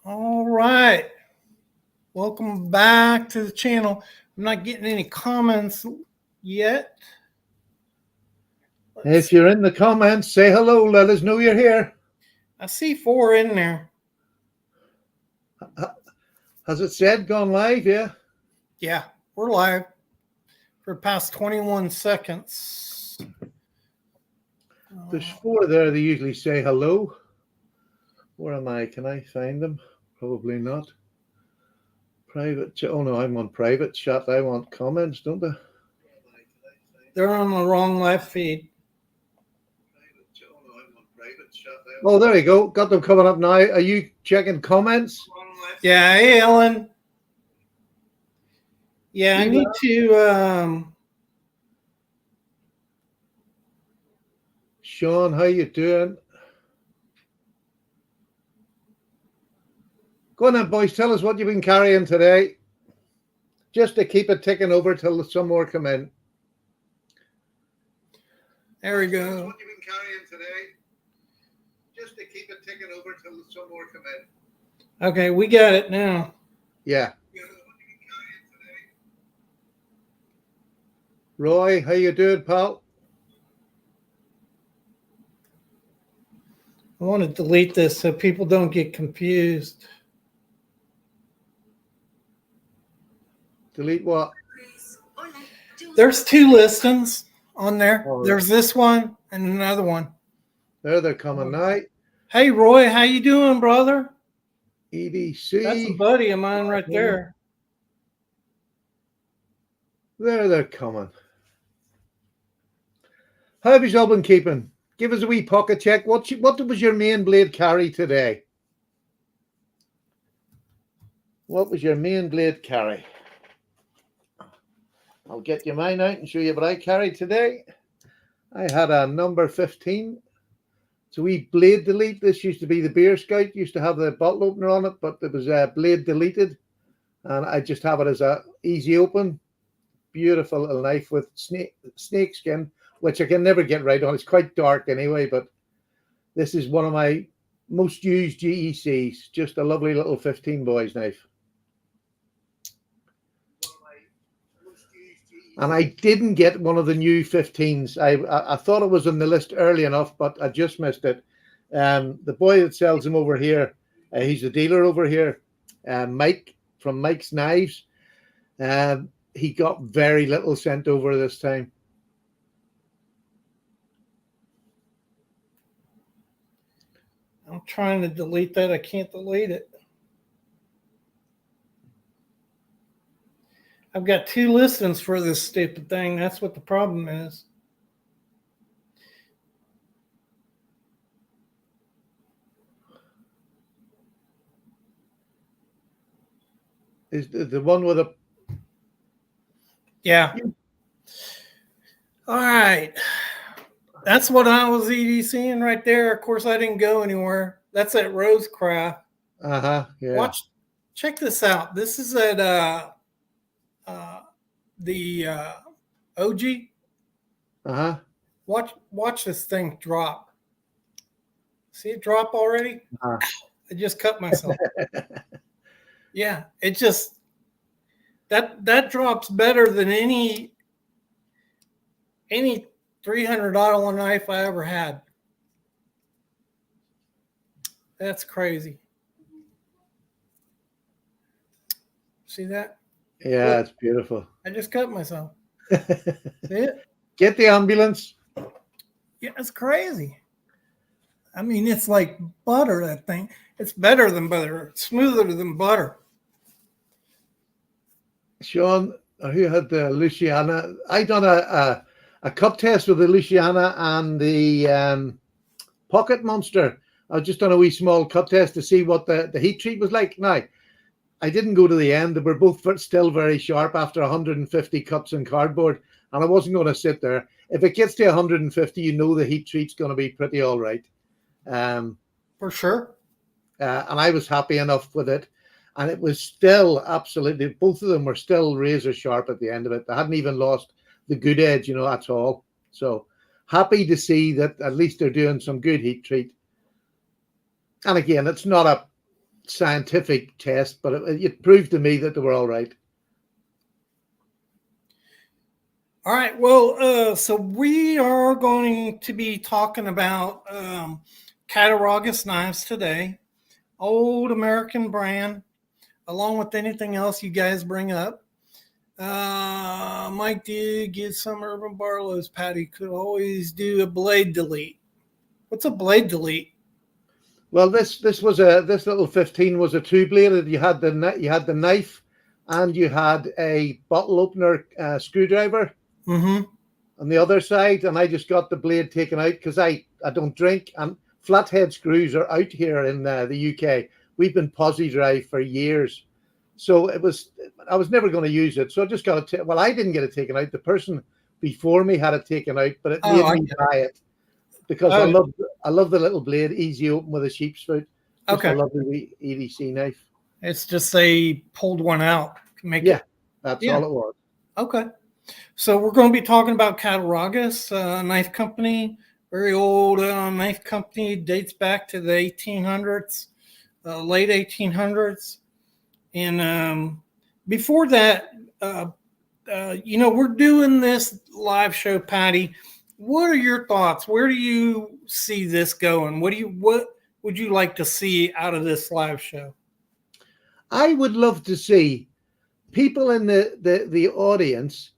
All right. Welcome back to the channel. I'm not getting any comments yet. If you're in the comments, say hello. Let us know you're here. I see 4 in there. Has it said gone live? Yeah. Yeah, we're live for the past 21 seconds. There's 4 there. They usually say hello. Where am I? Can I find them? Probably not. Private. Oh no, I'm on private chat. I want comments, don't I? They're on the wrong live feed. Oh, there you go. Got them coming up now. Are you checking comments? Yeah, hey, Ellen. Yeah, I need to. Sean, how you doing? Go on then, boys. Tell us what you've been carrying today. Just to keep it ticking over till some more come in. There we go. Tell us what you've been carrying today. Just to keep it ticking over till some more come in. Okay, we got it now. Yeah. Roy, how you doing, pal? I want to delete this so people don't get confused. Delete what? There's 2 listings on there. Oh, There's this one and another one. There they're coming now. Hey, Roy, how you doing, brother? EDC. That's a buddy of mine right there. There they're coming. How have you all been keeping? Give us a wee pocket check. What was your main blade carry today? What was your main blade carry? I'll get you mine out and show you what I carried today. I had a number 15. It's a wee blade delete. This used to be the Beer Scout. Used to have the bottle opener on it, but it was blade deleted. And I just have it as a easy open. Beautiful little knife with snake skin, which I can never get right on. It's quite dark anyway, but this is one of my most used GECs. Just a lovely little 15 boys knife. And I didn't get one of the new 15s. I thought it was on the list early enough, but I just missed it. The boy that sells them over here, he's the dealer over here, Mike from Mike's Knives. He got very little sent over this time. I'm trying to delete that. I can't delete it. I've got 2 listings for this stupid thing. That's what the problem is. Is the one with a... Yeah. All right. That's what I was EDCing right there. Of course, I didn't go anywhere. That's at Rosecraft. Uh-huh, yeah. Check this out. This is at the OG. Uh-huh. Watch this thing drop. See it drop already? Uh-huh. I just cut myself. Yeah, it just that drops better than any $300 knife I ever had. That's crazy. See that? Yeah, it's beautiful. I just cut myself. See it? Get the ambulance. Yeah, it's crazy. I mean, it's like butter, that thing. It's better than butter. It's smoother than butter. Sean, who had the Luciana? I done a cut test with the Luciana and the Pocket Monster. I just done a wee small cut test to see what the heat treat was like. Now, I didn't go to the end. They were both still very sharp after 150 cuts in cardboard, and I wasn't going to sit there. If it gets to 150, you know the heat treat's going to be pretty all right. For sure. And I was happy enough with it. And it was still absolutely, both of them were still razor sharp at the end of it. They hadn't even lost the good edge, at all. So happy to see that at least they're doing some good heat treat. And again, it's not a scientific test, but it proved to me that they were all right. All right. Well, so we are going to be talking about Cattaraugus knives today, old American brand, along with anything else you guys bring up. Mike did get some Urban Barlow's. Patty could always do a blade delete. What's a blade delete? Well, this little 15 was a two bladed. You had the knife, and you had a bottle opener screwdriver Mm-hmm. on the other side, and I just got the blade taken out because I don't drink, and flathead screws are out here in the UK. We've been posi dry for years, so I was never going to use it, so I just got it. Well, I didn't get it taken out. The person before me had it taken out, but it made me buy it because I love the little blade, easy open with a sheep's foot. Just a lovely EDC knife. It's just they pulled one out. That's all it was. Okay. So we're going to be talking about Cattaraugus Knife Company, very old knife company, dates back to the 1800s, late 1800s. And before that, we're doing this live show, Patty. What are your thoughts? Where do you see this going? What would you like to see out of this live show? I would love to see people in the audience,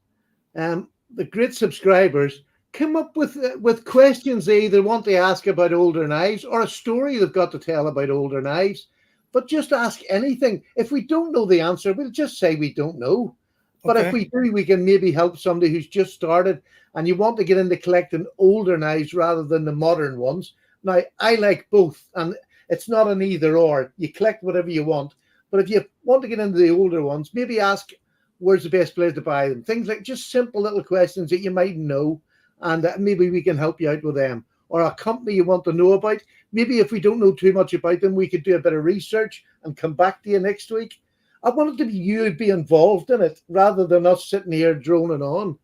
the great subscribers, come up with questions they either want to ask about older knives or a story they've got to tell about older knives. But just ask anything. If we don't know the answer, we'll just say we don't know. But if we do, we can maybe help somebody who's just started and you want to get into collecting older knives rather than the modern ones. Now, I like both, and it's not an either or. You collect whatever you want. But if you want to get into the older ones, maybe ask where's the best place to buy them. Things like just simple little questions that you might know, and maybe we can help you out with them. Or a company you want to know about. Maybe if we don't know too much about them, we could do a bit of research and come back to you next week. I want it to be you be involved in it rather than us sitting here droning on.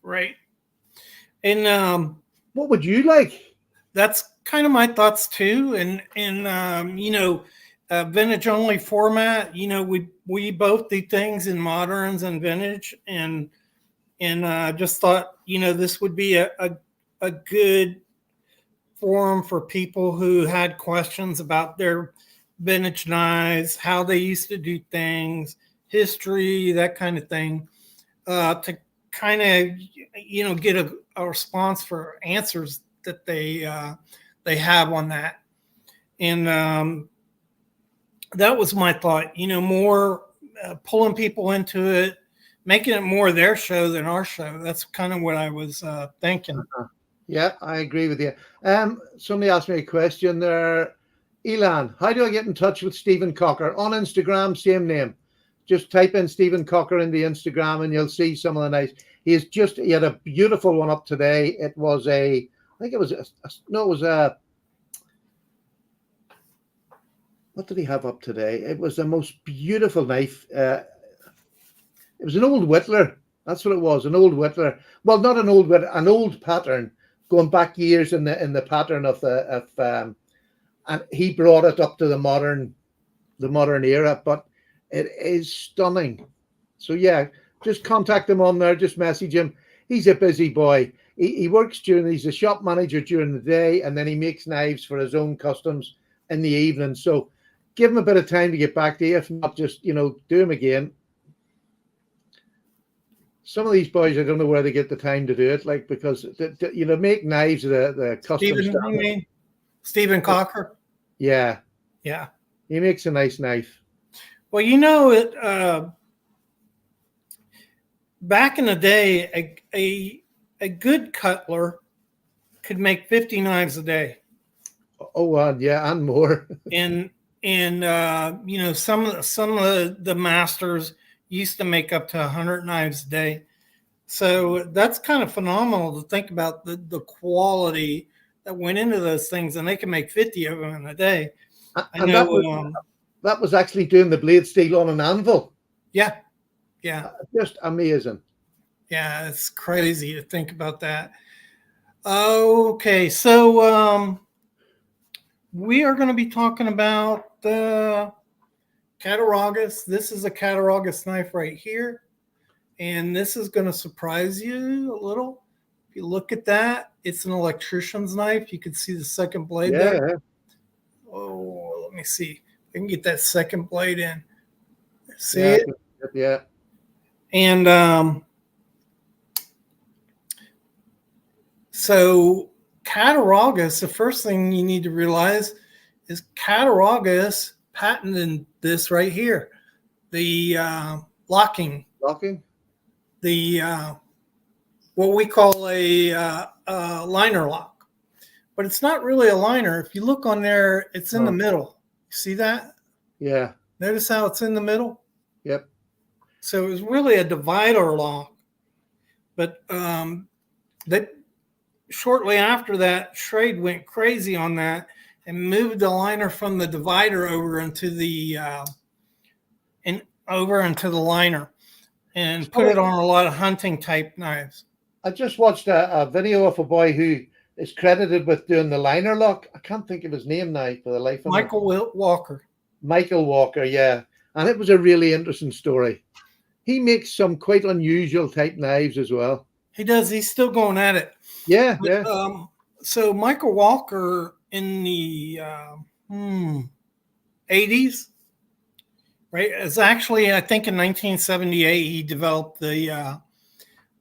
Right. And what would you like? That's kind of my thoughts too. And vintage only format. We both do things in moderns and vintage, and just thought this would be a good forum for people who had questions about their vintage knives, how they used to do things, history, that kind of thing, to kind of get a response for answers that they have on that. And that was my thought, more pulling people into it, making it more their show than our show. That's kind of what I was thinking. Yeah, I agree with you. Somebody asked me a question there. Elan, how do I get in touch with Stephen Cocker? On Instagram, same name. Just type in Stephen Cocker in the Instagram and you'll see some of the knives. He had a beautiful one up today. It was what did he have up today? It was the most beautiful knife. It was an old Whittler. That's what it was, an old Whittler. Well, not an old Whittler, an old pattern, going back years in the pattern and he brought it up to the modern era, but it is stunning. So yeah, just contact him on there, just message him. He's a busy boy. He works he's a shop manager during the day, and then he makes knives for his own customs in the evening. So give him a bit of time to get back to you. If not, just do him again. Some of these boys, I don't know where they get the time to do it, because make knives the custom. Stephen Cocker. Yeah. He makes a nice knife. Well, back in the day, a good cutler could make 50 knives a day. Oh, yeah, and more. and some of the masters used to make up to 100 knives a day. So that's kind of phenomenal to think about the quality that went into those things, and they can make 50 of them in a day. That was actually doing the blade steel on an anvil. Yeah. Just amazing. Yeah, it's crazy to think about that. Okay, so we are going to be talking about the Cattaraugus. This is a Cattaraugus knife right here. And this is going to surprise you a little. If you look at that, it's an electrician's knife. You can see the second blade there. Yeah. Oh, let me see. I can get that second blade in. See Yeah. it? Yeah. And so Cattaraugus, the first thing you need to realize is Cattaraugus patented this right here. The locking, the what we call a liner lock, but it's not really a liner. If you look on there, it's in the middle. You see that? Yeah. Notice how it's in the middle? Yep. So it was really a divider lock, but that shortly after that, Schrade went crazy on that and moved the liner from the divider over into the liner and put it on a lot of hunting type knives. I just watched a video of a boy who is credited with doing the liner lock. I can't think of his name now for the life of me. Michael Walker. Michael Walker, yeah. And it was a really interesting story. He makes some quite unusual type knives as well. He does. He's still going at it. Yeah, but, yeah. So Michael Walker in the 80s, right? It's actually, I think in 1978, he developed the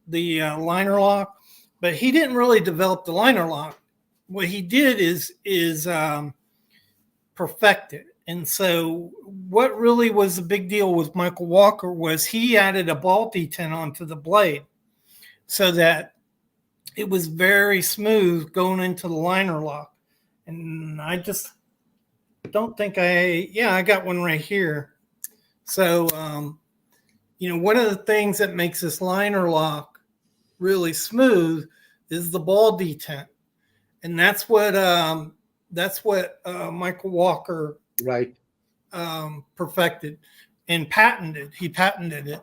liner lock, but he didn't really develop the liner lock. What he did is perfect it. And so what really was the big deal with Michael Walker was he added a ball detent onto the blade so that it was very smooth going into the liner lock. And I just don't think I got one right here. So, one of the things that makes this liner lock really smooth is the ball detent. And that's what Michael Walker perfected and patented. He patented it.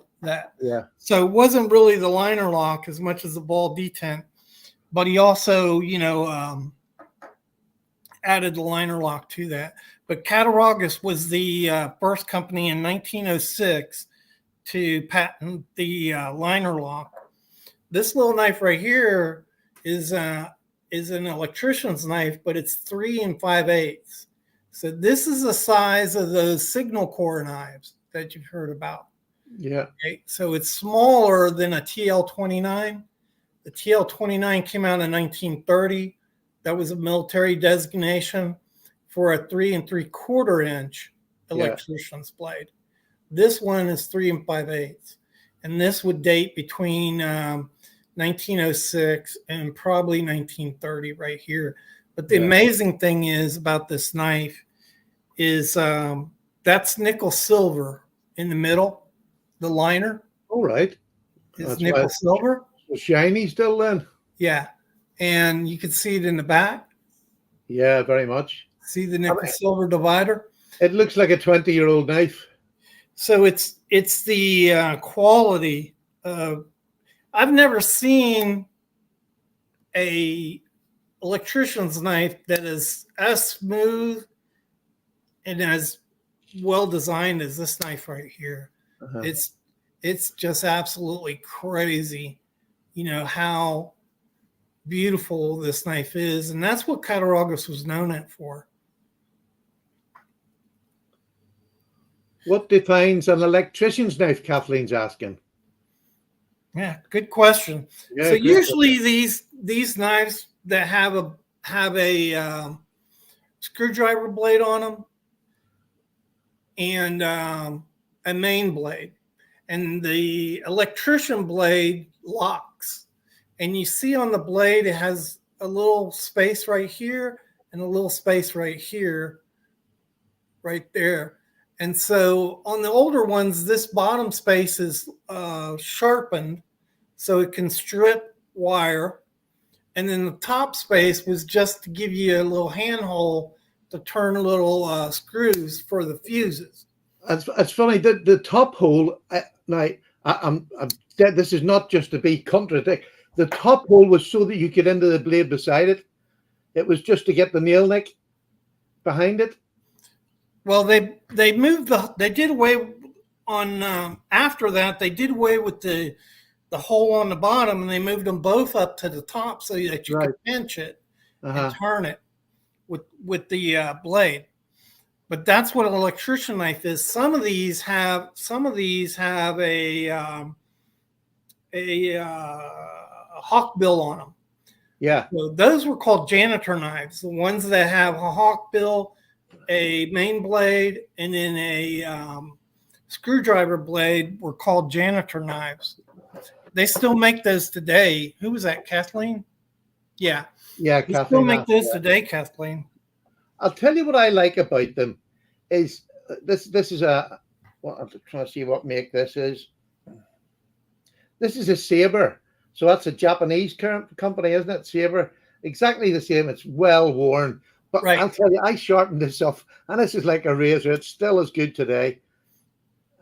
Yeah. So it wasn't really the liner lock as much as the ball detent, but he also, added the liner lock to that. But Cattaraugus was the first company in 1906 to patent the liner lock. This little knife right here is an electrician's knife, but it's 3 5/8. So this is the size of those signal core knives that you've heard about. Yeah. Okay? So it's smaller than a TL-29. The TL-29 came out in 1930. That was a military designation for a 3 3/4 inch electrician's blade. This one is 3 5/8. And this would date between 1906 and probably 1930 right here. But the amazing thing is about this knife is that's nickel silver in the middle, the liner. All right. It's nickel silver. Shiny still then? Yeah. And you can see it in the back. Yeah, very much. See the nickel silver divider? It looks like a 20-year-old knife. So it's the quality of, I've never seen a electrician's knife that is as smooth and as well designed as this knife right here. Uh-huh. It's just absolutely crazy, how beautiful this knife is, and that's what Cattaraugus was known for. What defines an electrician's knife? Kathleen's asking. Yeah, good question. Yeah, so usually these knives that have a screwdriver blade on them and a main blade, and the electrician blade locks. And you see on the blade it has a little space right here and a little space right here, right there. And so on the older ones, this bottom space is sharpened so it can strip wire. And then the top space was just to give you a little handhold to turn little screws for the fuses. It's funny that the top hole, this is not just to be contradict. The top hole was so that you get into the blade beside it. It was just to get the nail nick. behind it? Well, they moved they did away on after that they did away with the hole on the bottom, and they moved them both up to the top so that you Right. could pinch it and Uh-huh. turn it with the blade. But that's what an electrician knife is. Some of these have a hawk bill on them. Yeah. So those were called janitor knives. The ones that have a hawk bill, a main blade, and then a screwdriver blade were called janitor knives. They still make those today. Who was that, Kathleen? Yeah. Yeah, They still Kathleen. make those today, Kathleen. I'll tell you what I like about them is this is a, well, I'm trying to see what make this is. This is a Saber. So that's a Japanese company, isn't it? Saber. Exactly the same. It's well worn. But Right. I'll tell you, I sharpened this off, and this is like a razor. It's still as good today.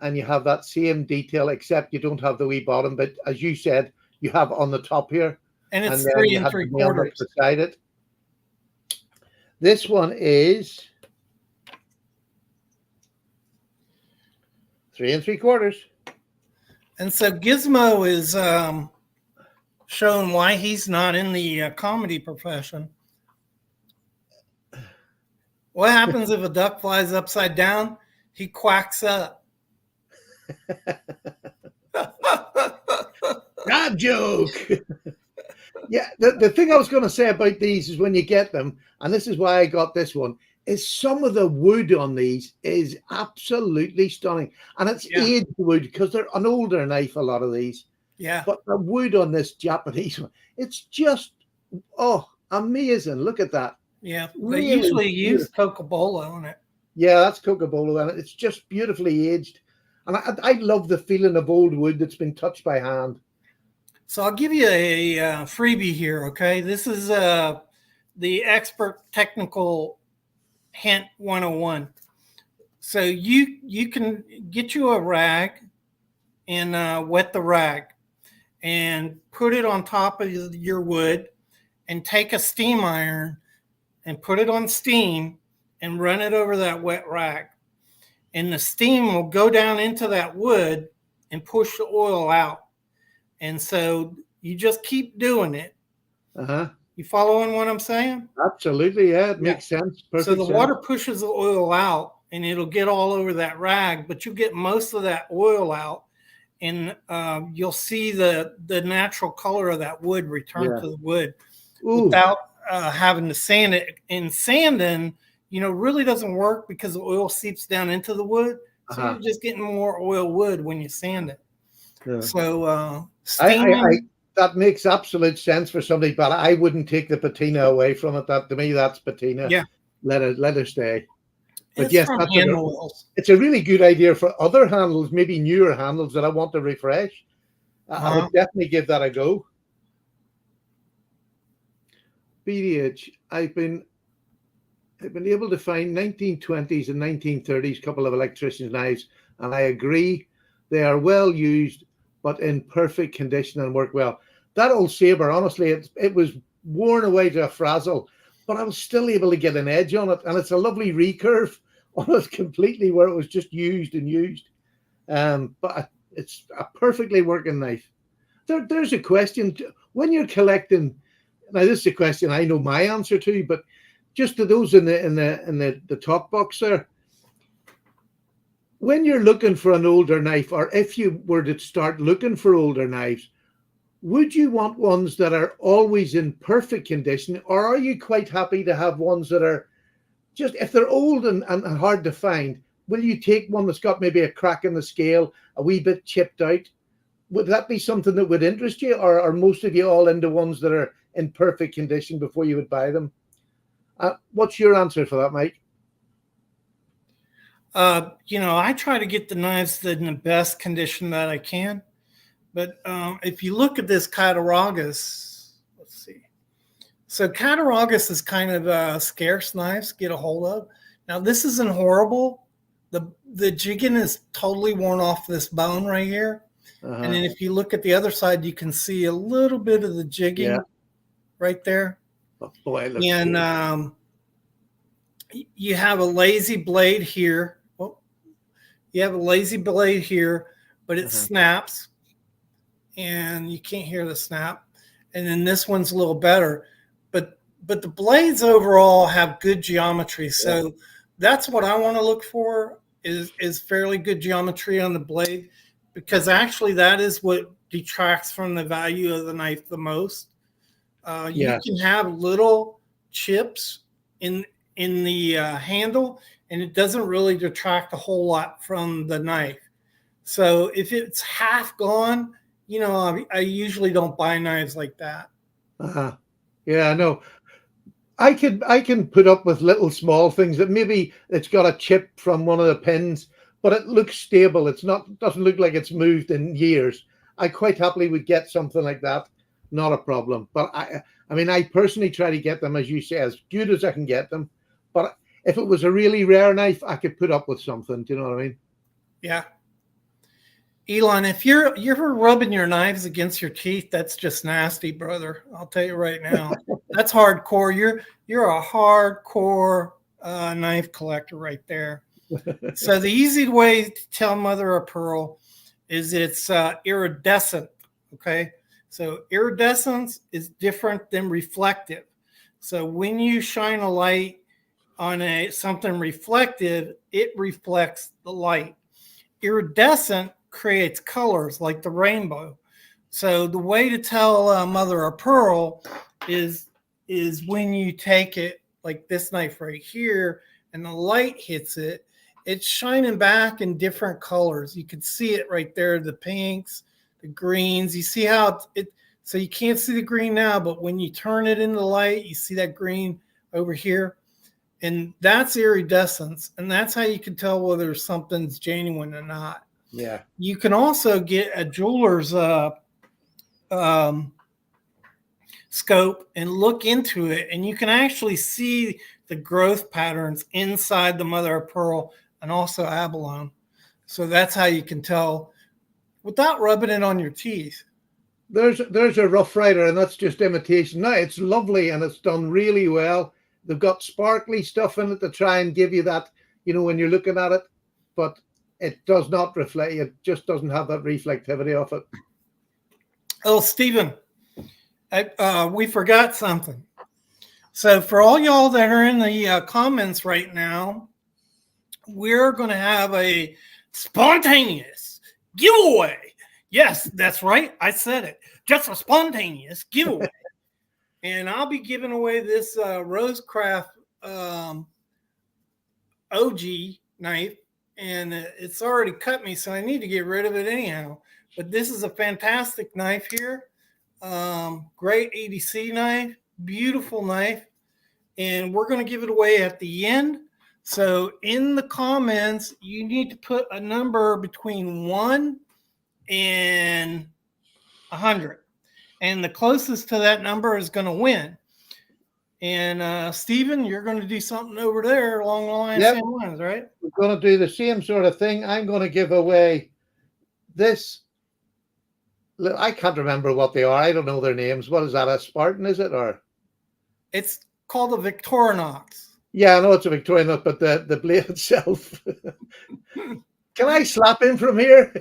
And you have that same detail, except you don't have the wee bottom. But as you said, you have on the top here. And it's then 3 you have the nail3/4. beside it. This one is 3 3/4. And so Gizmo is showing why he's not in the comedy profession. What happens if a duck flies upside down? He quacks up. God joke. Yeah, the thing I was going to say about these is when you get them, and this is why I got this one, is some of the wood on these is absolutely stunning. And it's aged wood because they're an older knife, a lot of these. Yeah. But the wood on this Japanese one, it's just, amazing. Look at that. Yeah. They Really usually use Coca-Cola on it. Yeah, that's Coca-Cola, and it's just beautifully aged. And I love the feeling of old wood that's been touched by hand. So I'll give you a freebie here, okay? This is the Expert Technical Hint 101. So you can get you a rag and wet the rag and put it on top of your wood and take a steam iron and put it on steam and run it over that wet rag. And the steam will go down into that wood and push the oil out. And so you just keep doing it. Uh-huh. You following what I'm saying? Absolutely, yeah. It makes sense. Perfect so the sense. water pushes the oil out and it'll get all over that rag, but you get most of that oil out and you'll see the natural color of that wood return to the wood without having to sand it. And sanding, really doesn't work because the oil seeps down into the wood. So you're just getting more oil wood when you sand it. Yeah. So steaming, that makes absolute sense for somebody, but I wouldn't take the patina away from it. That to me, that's patina. Yeah, let her stay. But it's yes, it's a really good idea for other handles, maybe newer handles that I want to refresh. I would definitely give that a go. BDH, I've been able to find 1920s and 1930s couple of electricians' knives, and I agree they are well used, but in perfect condition and work well. That old Saber, honestly, it was worn away to a frazzle, but I was still able to get an edge on it, and it's a lovely recurve on it completely where it was just used and used. But it's a perfectly working knife. There's a question when you're collecting. Now, this is a question I know my answer to, but just to those in the talk box there, when you're looking for an older knife, or if you were to start looking for older knives, would you want ones that are always in perfect condition, or are you quite happy to have ones that are just, if they're old and hard to find, will you take one that's got maybe a crack in the scale, a wee bit chipped out? Would that be something that would interest you, or are most of you all into ones that are in perfect condition before you would buy them? What's your answer for that, Mike? I try to get the knives in the best condition that I can. But if you look at this Cattaraugus, let's see. So Cattaraugus is kind of a scarce knives to get a hold of. Now, this isn't horrible. The jigging is totally worn off this bone right here. And then if you look at the other side, you can see a little bit of the jigging right there. Oh, boy, and you have a lazy blade here. Well, you have a lazy blade here, but it snaps, and you can't hear the snap. And then this one's a little better, but the blades overall have good geometry. So that's what I want to look for is fairly good geometry on the blade, because actually that is what detracts from the value of the knife the most. You can have little chips in the handle, and it doesn't really detract a whole lot from the knife. So if it's half gone, I usually don't buy knives like that. Yeah, no. I can put up with little small things that maybe it's got a chip from one of the pins, but it looks stable. Doesn't look like it's moved in years. I quite happily would get something like that, not a problem. But I mean, I personally try to get them, as you say, as good as I can get them. But if it was a really rare knife, I could put up with something. Do you know what I mean? Yeah. Elon, if you're rubbing your knives against your teeth, that's just nasty, brother. I'll tell you right now. That's hardcore. You're a hardcore knife collector right there. So the easy way to tell mother of pearl is it's iridescent. Okay, so iridescence is different than reflective. So when you shine a light on something reflective, it reflects the light. Iridescent creates colors like the rainbow. So the way to tell mother of pearl is when you take it like this knife right here and the light hits it, it's shining back in different colors. You can see it right there, the pinks, the greens. You see how so you can't see the green now, but when you turn it in the light, you see that green over here. And that's iridescence. And that's how you can tell whether something's genuine or not. Yeah. You can also get a jeweler's scope and look into it, and you can actually see the growth patterns inside the mother of pearl and also abalone. So that's how you can tell without rubbing it on your teeth. There's a Rough Rider, and that's just imitation. Now it's lovely and it's done really well. They've got sparkly stuff in it to try and give you that, when you're looking at it, but it does not reflect. It just doesn't have that reflectivity of it. Oh, Stephen, we forgot something. So for all y'all that are in the comments right now, we're going to have a spontaneous giveaway. Yes, that's right. I said it. Just a spontaneous giveaway. And I'll be giving away this Rosecraft OG knife. And it's already cut me, so I need to get rid of it anyhow. But this is a fantastic knife here. Great ADC knife. Beautiful knife. And we're going to give it away at the end. So in the comments, you need to put a number between 1 and 100. And the closest to that number is going to win. And Stephen, you're going to do something over there along the same lines, right? We're going to do the same sort of thing. I'm going to give away this. I can't remember what they are. I don't know their names. What is that? A Spartan, is it? Or it's called a Victorinox. Yeah, I know it's a Victorinox, but the blade itself. Can I slap him from here?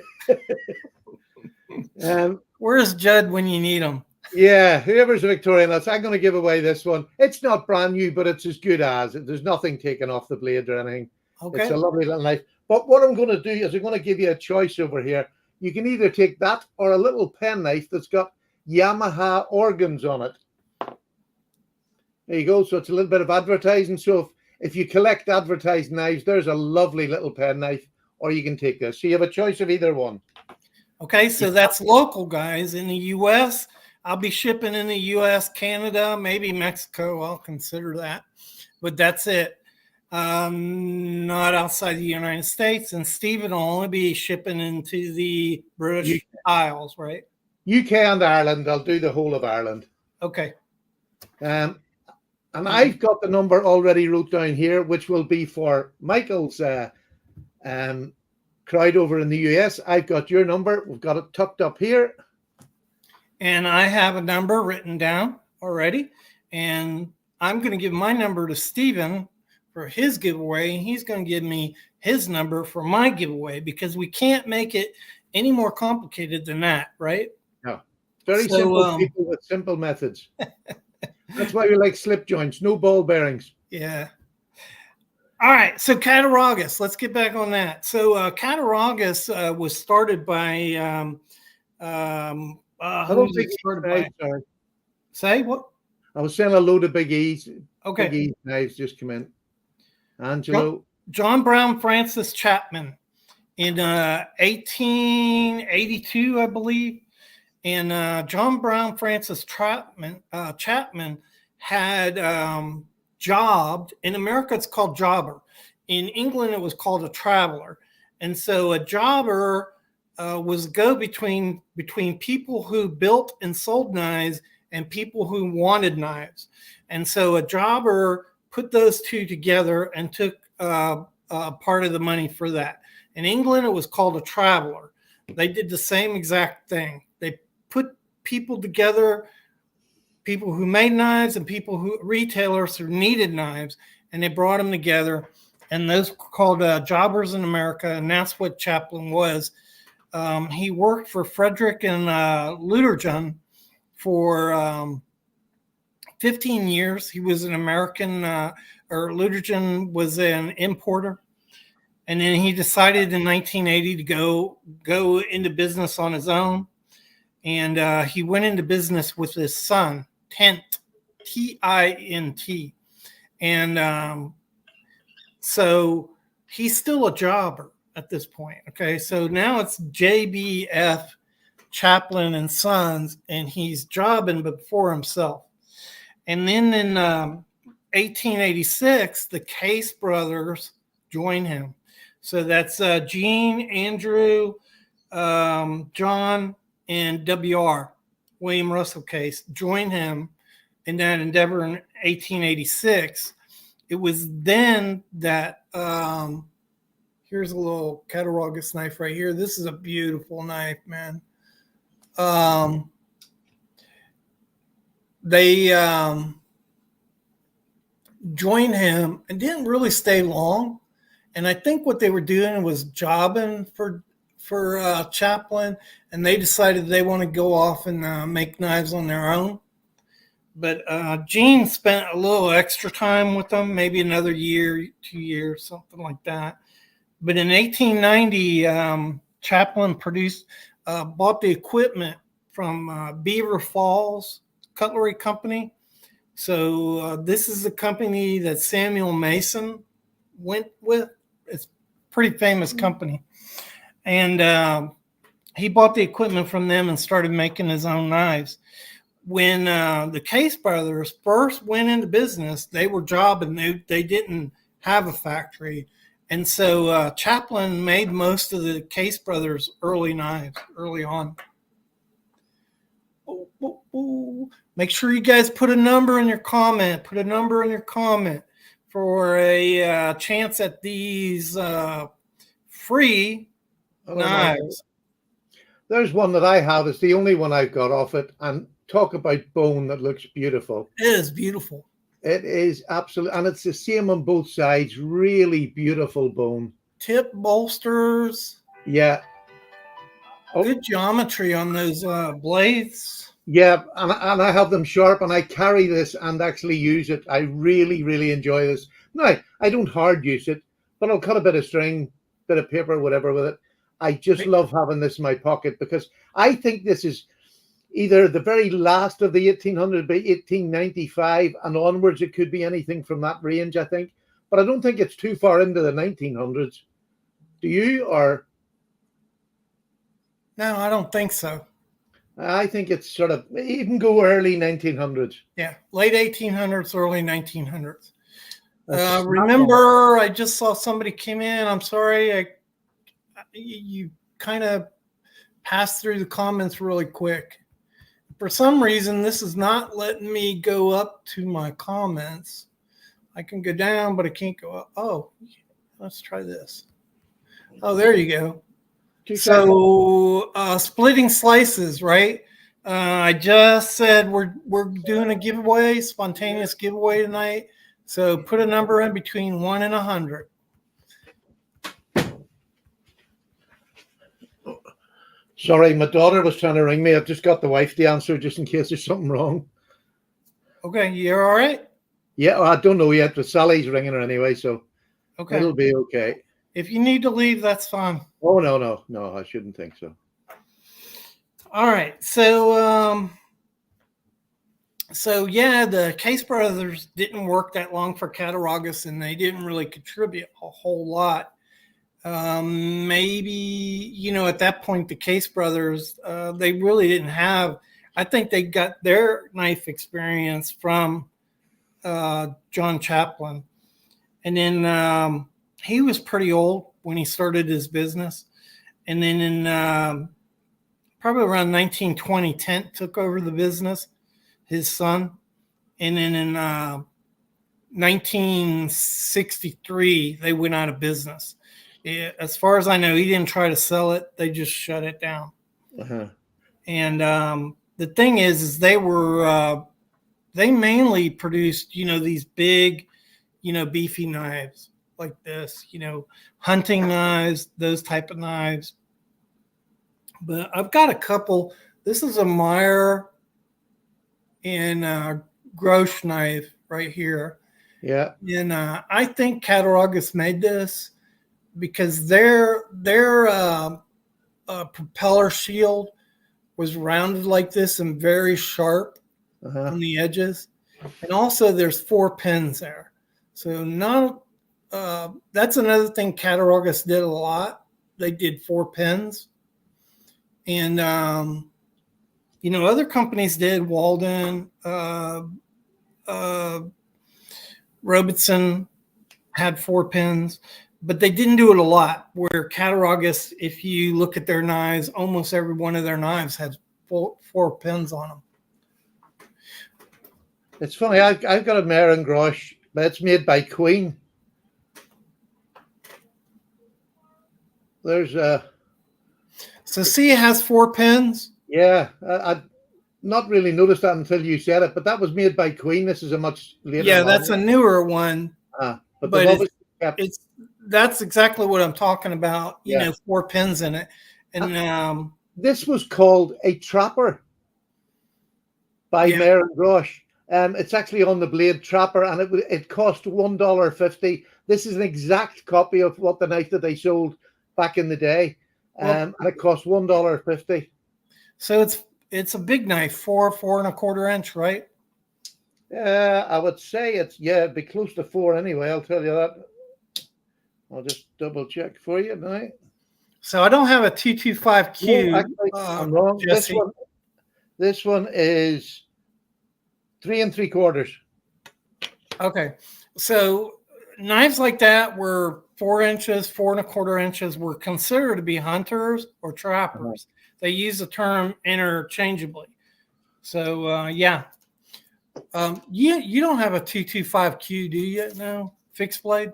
Where's Judd when you need him? Yeah, whoever's a Victorinox, I'm going to give away this one. It's not brand new, but it's as good as. There's nothing taken off the blade or anything. Okay. It's a lovely little knife. But what I'm going to do is I'm going to give you a choice over here. You can either take that or a little pen knife that's got Yamaha organs on it. There you go. So it's a little bit of advertising. So if you collect advertised knives, there's a lovely little pen knife, or you can take this. So you have a choice of either one. Okay, so that's local, guys. In the U.S., I'll be shipping in the U.S., Canada, maybe Mexico. I'll consider that. But that's it. Not outside the United States. And Stephen will only be shipping into the British Isles, right? UK and Ireland. I'll do the whole of Ireland. Okay. And I've got the number already wrote down here, which will be for Michael's crowd over in the US. I've got your number. We've got it tucked up here. And I have a number written down already. And I'm going to give my number to Stephen for his giveaway, and he's going to give me his number for my giveaway, because we can't make it any more complicated than that, right? No. Very simple people with simple methods. That's why we like slip joints, no ball bearings. Yeah. All right. So Cattaraugus, let's get back on that. So Cattaraugus was started by I don't think by? Say what? I was saying a load of Big E's. Okay. Big E's knives just come in. Angelo. John Brown Francis Chapman in 1882, I believe. And John Brown Francis Chapman had jobbed. In America, it's called jobber. In England, it was called a traveler. And so a jobber was go between people who built and sold knives and people who wanted knives. And so a jobber put those two together and took part of the money for that. In England, it was called a traveler. They did the same exact thing. They put people together, people who made knives and retailers who needed knives, and they brought them together. And those were called jobbers in America, and that's what Chapman was. He worked for Frederick and Lutergen for 15 years. He was an American, or Lutergen was an importer. And then he decided in 1980 to go into business on his own. And he went into business with his son, Tint, T-I-N-T. And so he's still a jobber at this point. Okay, so now it's JBF Chaplin and Sons, and he's jobbing but for himself. And then in 1886, the Case brothers join him. So that's Gene, Andrew, John, and W.R. William Russell Case joined him in that endeavor in 1886. It was then that here's a little Cattaraugus knife right here. This is a beautiful knife, man. They joined him and didn't really stay long. And I think what they were doing was jobbing for Chaplin, and they decided they want to go off and make knives on their own. But Gene spent a little extra time with them, maybe another year, 2 years, something like that. But in 1890, Chaplin bought the equipment from Beaver Falls Cutlery Company. So this is the company that Samuel Mason went with. It's a pretty famous company. And he bought the equipment from them and started making his own knives. When the Case brothers first went into business, they were jobbing. They didn't have a factory. And so Chaplin made most of the Case brothers' early knives early on. Make sure you guys put a number in your comment. Put a number in your comment for a chance at these free knives. There's one that I have. It's the only one I've got off it. And talk about bone that looks beautiful. It is beautiful. It is absolutely, and it's the same on both sides. Really beautiful bone. Tip bolsters. Yeah. Oh. Good geometry on those blades. Yeah, and I have them sharp, and I carry this and actually use it. I really, really enjoy this. Now, I don't hard use it, but I'll cut a bit of string, bit of paper, whatever with it. I just love having this in my pocket because I think this is either the very last of the 1800, by 1895 and onwards. It could be anything from that range, I think. But I don't think it's too far into the 1900s. Do you? Or no, I don't think so. I think it's sort of even go early 1900s. Yeah, late 1800s, early 1900s. Remember, I just saw somebody came in. I'm sorry, you kind of passed through the comments really quick. For some reason, this is not letting me go up to my comments. I can go down, but I can't go up. Oh, let's try this. Oh, there you go. So splitting slices, right? I just said we're doing a giveaway, spontaneous giveaway tonight. So put a number in between 1 and 100. Sorry, my daughter was trying to ring me. I've just got the wife to answer just in case there's something wrong. Okay, you're all right? Yeah, I don't know yet, but Sally's ringing her anyway, so Okay. it'll be okay. If you need to leave, that's fine. Oh, no, I shouldn't think so. All right. So yeah, the Case brothers didn't work that long for Cattaraugus, and they didn't really contribute a whole lot. Maybe, at that point, the Case brothers, they really didn't have, I think they got their knife experience from John Chaplin. And then he was pretty old when he started his business. And then in probably around 1920, Tent took over the business, his son. And then in 1963, they went out of business. As far as I know, he didn't try to sell it. They just shut it down. Uh-huh. And the thing is they mainly produced, these big, beefy knives like this, hunting knives, those type of knives. But I've got a couple. This is a Meyer and Grosch knife right here. Yeah. And I think Cattaraugus made this because their propeller shield was rounded like this and very sharp on the edges. And also there's 4 pins there. So that's another thing Cattaraugus did a lot. They did 4 pins. And, other companies did. Walden, Robertson had 4 pins, but they didn't do it a lot. Where Cattaraugus, if you look at their knives, almost every one of their knives has 4 pins on them. It's funny. I've got a Meyer and Grosch, but it's made by Queen. There's So see, it has 4 pins. Yeah, I not really noticed that until you said it, but that was made by Queen. This is a much later. Yeah, that's a newer one. But that's exactly what I'm talking about. Yeah. 4 pins in it, and this was called a Trapper by Meyer and Grosch. It's actually on the blade Trapper, and it cost $1.50. This is an exact copy of what the knife that they sold back in the day, and it cost $1.50. So it's a big knife, 4 1/4 inch, right? I would say it'd be close to 4 anyway. I'll tell you that. I'll just double check for you now. So I don't have a 225Q. No, actually, I'm wrong. This one is 3 3/4. Okay, so knives like that were 4 inches, 4 1/4 inches were considered to be hunters or trappers. They use the term interchangeably. So you don't have a 225Q, do you? No, fixed blade.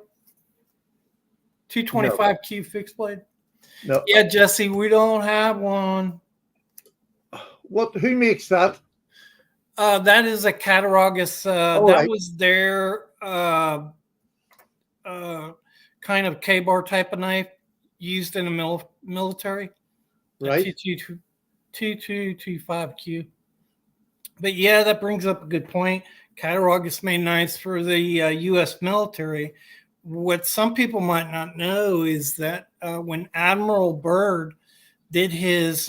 225Q fixed blade. No. Yeah, Jesse, we don't have one. Who makes that? That is a Cattaraugus. That was their kind of K-bar type of knife used in the military. Right. 2225Q. But yeah, that brings up a good point. Cattaraugus made knives for the U.S. military. What some people might not know is that when Admiral Byrd did his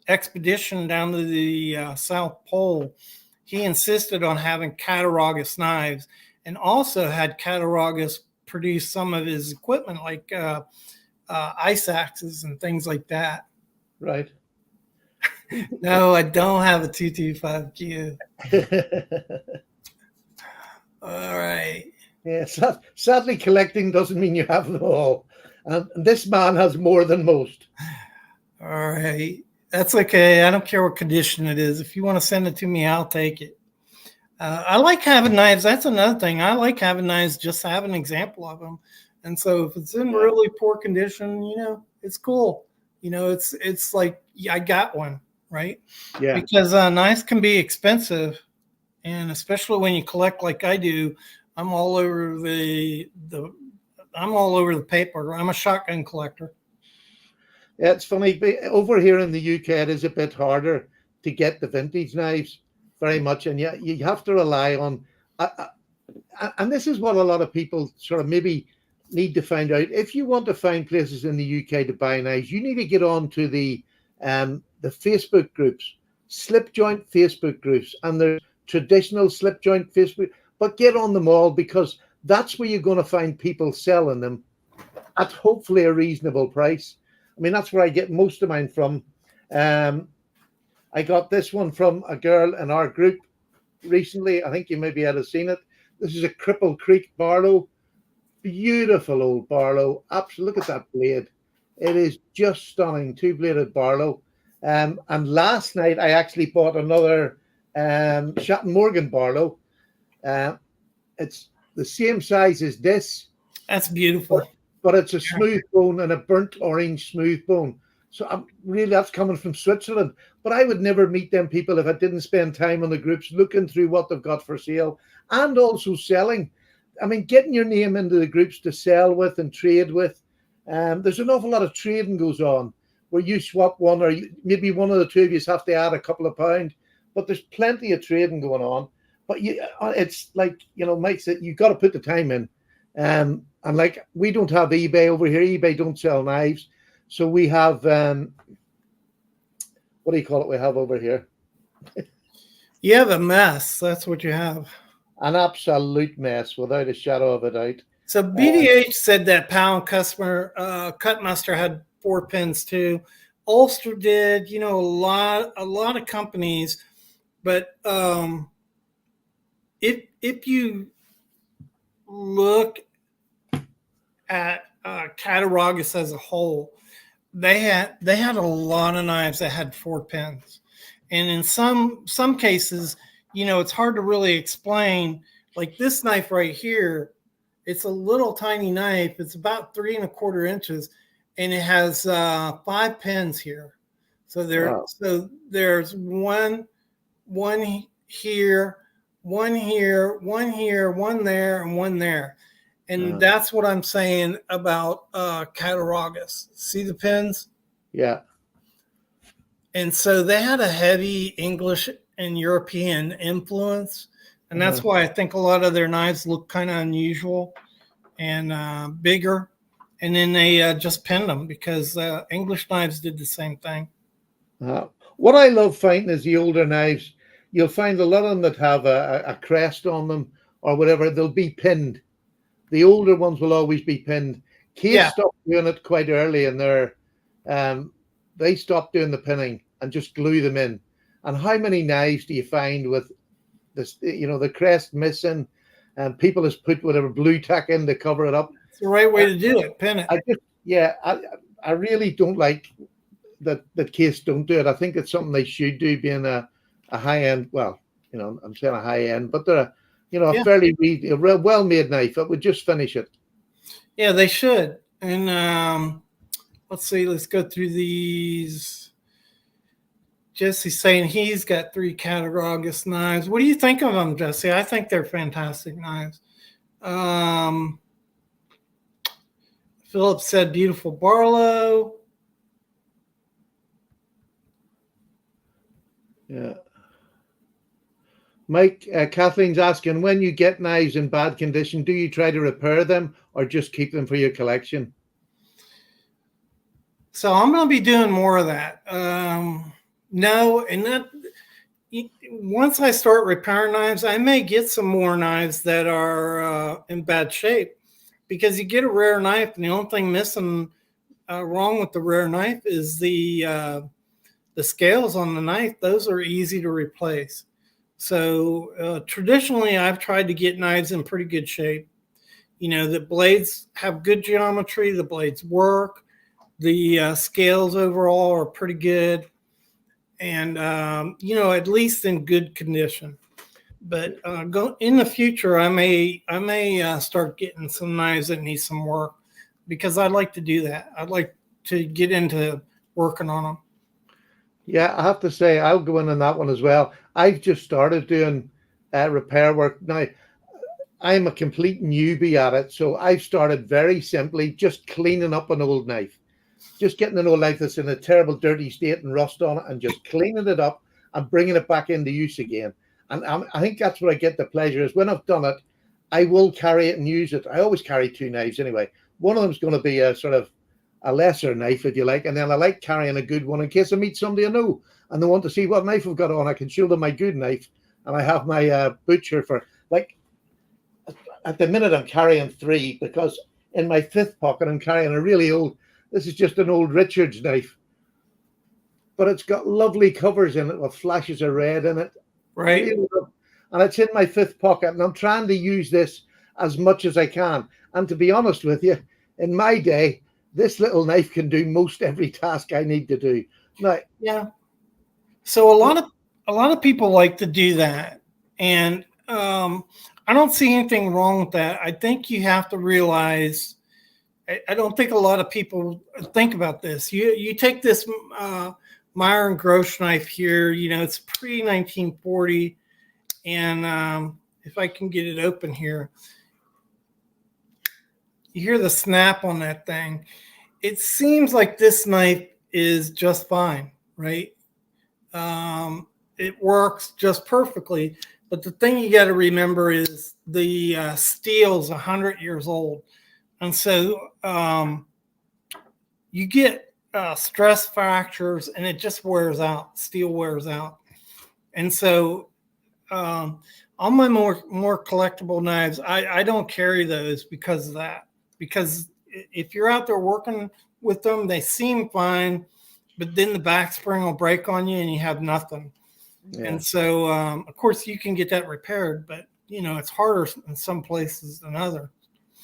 expedition down to the South Pole, he insisted on having Cattaraugus knives, and also had Cattaraugus produce some of his equipment, like ice axes and things like that. Right. No, I don't have a 225Q. All right. Yeah, sadly, collecting doesn't mean you have them all. And this man has more than most. All right. That's okay. I don't care what condition it is. If you want to send it to me, I'll take it. I like having knives. That's another thing. I like having knives just to have an example of them. And so if it's in really poor condition, it's cool. It's like, I got one, right? Yeah. Because knives can be expensive. And especially when you collect like I do, I'm all over I'm all over the paper. I'm a shotgun collector. Yeah, it's funny. Over here in the UK, it is a bit harder to get the vintage knives, very much, and yet you have to rely on. And this is what a lot of people sort of maybe need to find out. If you want to find places in the UK to buy knives, you need to get on to the Facebook groups, slip joint Facebook groups, and there's traditional slip joint Facebook. But get on them all, because that's where you're going to find people selling them at hopefully a reasonable price. I mean, that's where I get most of mine from. I got this one from a girl in our group recently. I think you maybe had seen it. This is a Cripple Creek Barlow. Beautiful old Barlow. Absolutely, look at that blade. It is just stunning. Two-bladed Barlow. And last night I actually bought another Shatton Morgan Barlow. It's the same size as this. That's beautiful. But it's a smooth bone and a burnt orange smooth bone. So that's coming from Switzerland. But I would never meet them people if I didn't spend time on the groups looking through what they've got for sale and also selling. I mean, getting your name into the groups to sell with and trade with. There's an awful lot of trading goes on where you swap one, or maybe one of the two of you have to add a couple of pounds. But there's plenty of trading going on. But it's like, Mike said, you've got to put the time in. And like, we don't have eBay over here. eBay don't sell knives. So we have, what do you call it we have over here? You have a mess. That's what you have. An absolute mess, without a shadow of a doubt. So BDH said that Pound customer, Cutmaster had 4 pins too. Ulster did, a lot of companies. But if you look at Cattaraugus as a whole, they had a lot of knives that had 4 pins, and in some cases, it's hard to really explain. Like this knife right here, it's a little tiny knife. It's about 3 1/4 inches, and it has 5 pins here. So there's one here, one here, one here, one there, and one there. And that's what I'm saying about Cattaraugus. See the pins? Yeah. And so they had a heavy English and European influence. And that's why I think a lot of their knives look kind of unusual and bigger. And then they just pinned them because English knives did the same thing. What I love finding is the older knives. You'll find a lot of them that have a crest on them or whatever. They'll be pinned. The older ones will always be pinned. Case stopped doing it quite early in their, they stopped doing the pinning and just glue them in. And how many knives do you find with this, the crest missing, and people has put whatever blue tack in to cover it up? It's the right way to do it. Pin it. I really don't like that Case don't do it. I think it's something they should do, being a high end. Well, I'm saying a high end, but they're a fairly well-made knife. It would just finish it. Yeah, they should. And let's see. Let's go through these. Jesse's saying he's got 3 Cattaraugus knives. What do you think of them, Jesse? I think they're fantastic knives. Philip said beautiful Barlow. Yeah. Mike, Kathleen's asking, when you get knives in bad condition, do you try to repair them or just keep them for your collection? So I'm going to be doing more of that. No, and that once I start repairing knives, I may get some more knives that are in bad shape, because you get a rare knife and the only thing missing wrong with the rare knife is the scales on the knife. Those are easy to replace. So traditionally, I've tried to get knives in pretty good shape. The blades have good geometry. The blades work. The scales overall are pretty good. And, at least in good condition. But in the future, I may start getting some knives that need some work, because I'd like to do that. I'd like to get into working on them. Yeah, I have to say, I'll go in on that one as well. I've just started doing repair work now. I'm a complete newbie at it. So I've started very simply just cleaning up an old knife, just getting an old knife that's in a terrible dirty state and rust on it, and just cleaning it up and bringing it back into use again. And I think that's where I get the pleasure, is when I've done it, I will carry it and use it. I always carry two knives anyway. One of them is going to be a sort of a lesser knife, if you like, and then I like carrying a good one in case I meet somebody I know and they want to see what knife I've got on. I can show them my good knife, and I have my butcher for, like, at the minute I'm carrying three, because in my fifth pocket I'm carrying a really old, this is just an old Richards knife, but it's got lovely covers in it with flashes of red in it. Right. Really, and it's in my fifth pocket, and I'm trying to use this as much as I can. And to be honest with you, in my day, this little knife can do most every task I need to do. Now, yeah. So a lot of people like to do that, and I don't see anything wrong with that. I think you have to realize. I don't think a lot of people think about this. You take this Meyer and Grosch knife here. You know, it's pre 1940, and if I can get it open here, you hear the snap on that thing. It seems like this knife is just fine, right? It works just perfectly. But the thing you got to remember is the steel's 100 years old. And so you get stress fractures, and it just wears out. Steel wears out. And so on my more collectible knives, I don't carry those because of that. Because if you're out there working with them, they seem fine, but then the back spring will break on you and you have nothing. Yeah. And so, of course, you can get that repaired, but, you know, it's harder in some places than others.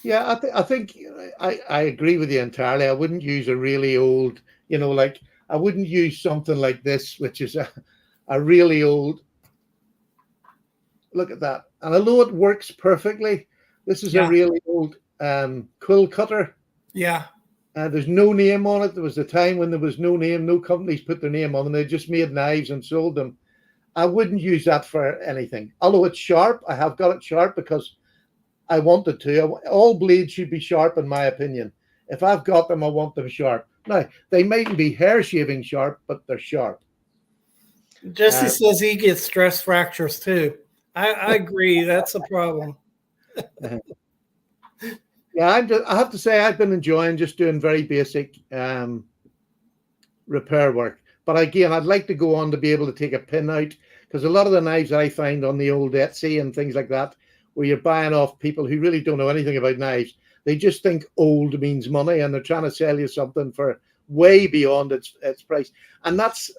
Yeah, I think I agree with you entirely. I wouldn't use a really old, you know, like I wouldn't use something like this, which is a really old. Look at that. And although it works perfectly, this is a really old quill cutter. Yeah. There's no name on it. There was a time when there was no name. No companies put their name on them. They just made knives and sold them. I wouldn't use that for anything. Although it's sharp, I have got it sharp because I wanted to. All blades should be sharp, in my opinion. If I've got them, I want them sharp. Now, they mightn't be hair shaving sharp, but they're sharp. Jesse says he gets stress fractures too. I agree. That's a problem. Yeah, I have to say I've been enjoying just doing very basic repair work. But again, I'd like to go on to be able to take a pin out, because a lot of the knives I find on the old Etsy and things like that, where you're buying off people who really don't know anything about knives, they just think old means money, and they're trying to sell you something for way beyond its price. And that's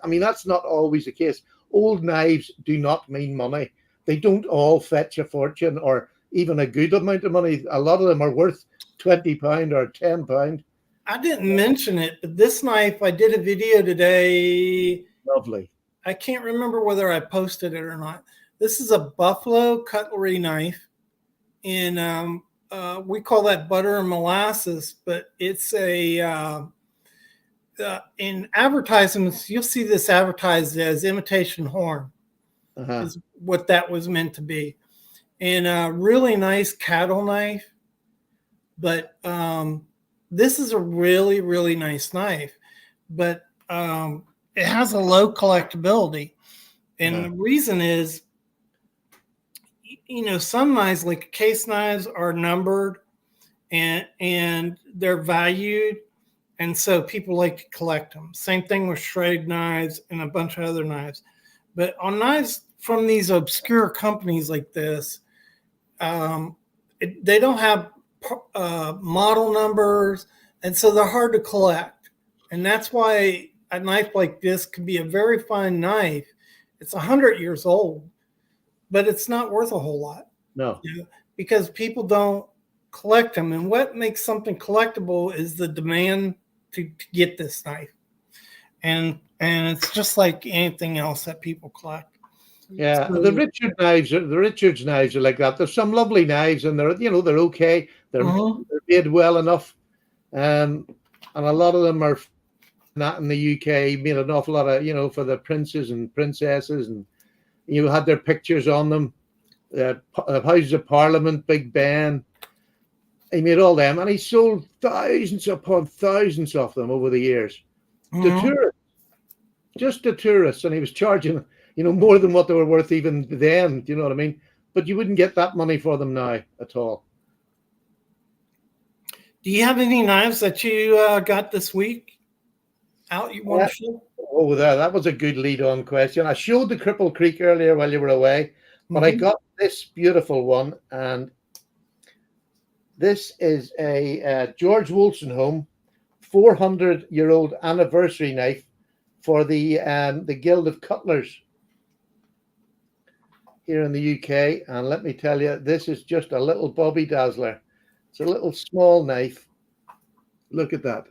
not always the case. Old knives do not mean money. They don't all fetch a fortune or even a good amount of money. A lot of them are worth £20 or £10. I didn't mention it, but this knife, I did a video today. Lovely. I can't remember whether I posted it or not. This is a Buffalo cutlery knife, and we call that butter and molasses, but it's a in advertisements, you'll see this advertised as imitation horn. Is what that was meant to be. And a really nice cattle knife, but this is a really, really nice knife, but it has a low collectability. And the reason is, you know, some knives, like case knives, are numbered and they're valued. And so people like to collect them. Same thing with shredded knives and a bunch of other knives. But on knives from these obscure companies like this, they don't have model numbers, and so they're hard to collect. And that's why a knife like this could be a very fine knife. It's 100 years old, but it's not worth a whole lot. No, you know, because people don't collect them. And what makes something collectible is the demand to get this knife. And it's just like anything else that people collect. Yeah, so the Richards knives are like that. There's some lovely knives, and they're okay. They're made well enough, and a lot of them are not in the UK. Made an awful lot of, for the princes and princesses, and had their pictures on them. Houses of Parliament, Big Ben. He made all them, and he sold thousands upon thousands of them over the years to tourists, just to tourists, and he was charging, more than what they were worth even then. Do you know what I mean? But you wouldn't get that money for them now at all. Do you have any knives that you got this week out you want to show? Oh, that was a good lead-on question. I showed the Cripple Creek earlier while you were away, but I got this beautiful one, and this is a George Wolstenholme 400-year-old anniversary knife for the Guild of Cutlers here in the UK. And let me tell you, this is just a little Bobby Dazzler. It's a little small knife. Look at that.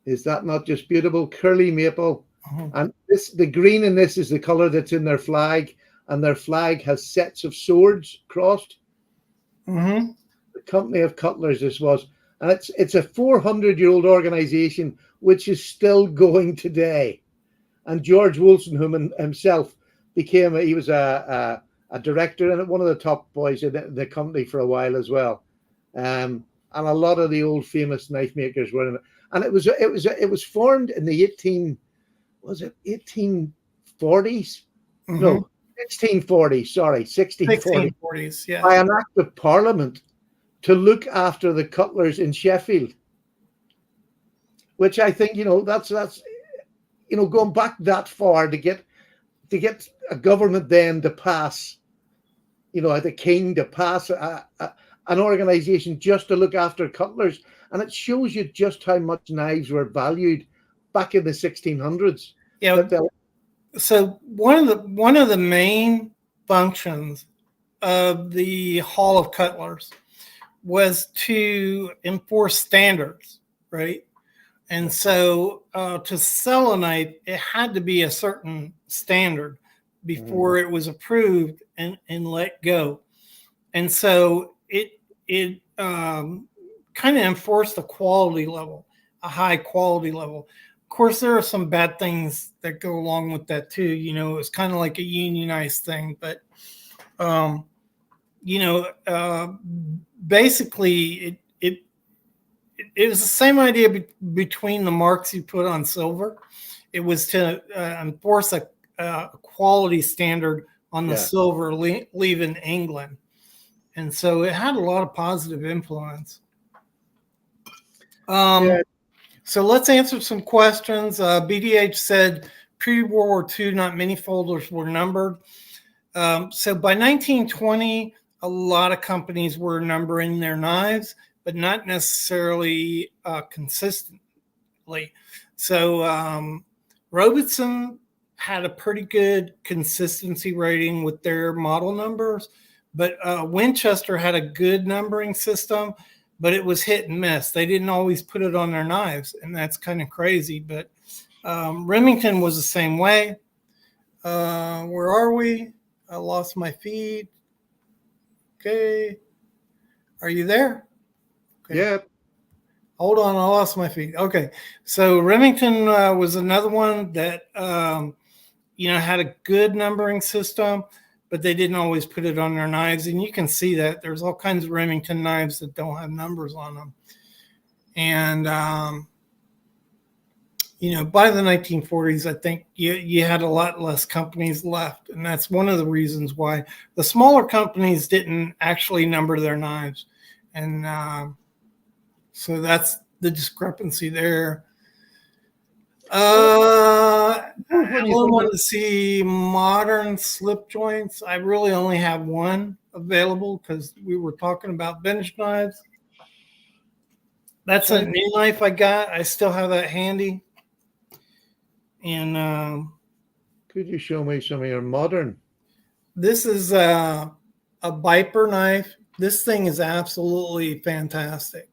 Is that not just beautiful? Curly maple. And the green in this is the color that's in their flag, and their flag has sets of swords crossed. The Company of Cutlers this was, and it's a 400-year-old organization which is still going today. And George Wolstenholme himself he was a director and one of the top boys in the company for a while as well. And a lot of the old famous knife makers were in it. And it was formed in the 1840s? No, 1640. Sorry, 1640s. Yeah. By an act of Parliament to look after the cutlers in Sheffield, which I think that's going back that far to get a government then to pass, the king to pass an organization just to look after cutlers. And it shows you just how much knives were valued back in the 1600s. Yeah. So one of the main functions of the Hall of Cutlers was to enforce standards, right? And so to sell a knife, it had to be a certain standard before it was approved and let go. And so it kind of enforced a quality level, a high quality level. Of course, there are some bad things that go along with that too. It's kind of like a unionized thing, but basically it was the same idea between the marks you put on silver. It was to enforce a quality standard on the silver leaving England. And so it had a lot of positive influence. So let's answer some questions. BDH said pre-World War II, not many folders were numbered. So by 1920, a lot of companies were numbering their knives, but not necessarily consistently. So Robertson had a pretty good consistency rating with their model numbers, but Winchester had a good numbering system, but it was hit and miss. They didn't always put it on their knives, and that's kind of crazy. But Remington was the same way. Where are we? I lost my feed. Okay. Are you there? Okay. Yeah. Hold on, I lost my feed. Okay. So Remington was another one that, had a good numbering system, but they didn't always put it on their knives. And you can see that there's all kinds of Remington knives that don't have numbers on them. And, by the 1940s, I think you had a lot less companies left. And that's one of the reasons why the smaller companies didn't actually number their knives. And so that's the discrepancy there. I want to see modern slip joints. I really only have one available because we were talking about bench knives. That's a new knife I got. I still have that handy. And could you show me some of your modern? This is a Viper knife. This thing is absolutely fantastic.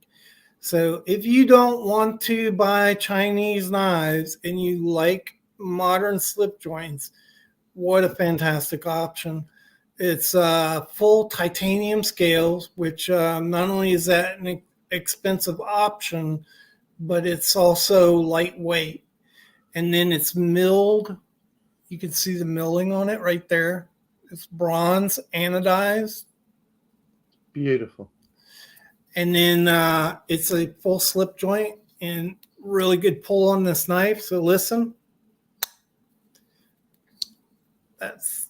So if you don't want to buy Chinese knives and you like modern slip joints, what a fantastic option. It's full titanium scales, which not only is that an expensive option, but it's also lightweight. And then it's milled. You can see the milling on it right there. It's bronze anodized. Beautiful. And then it's a full slip joint and really good pull on this knife. So listen. That's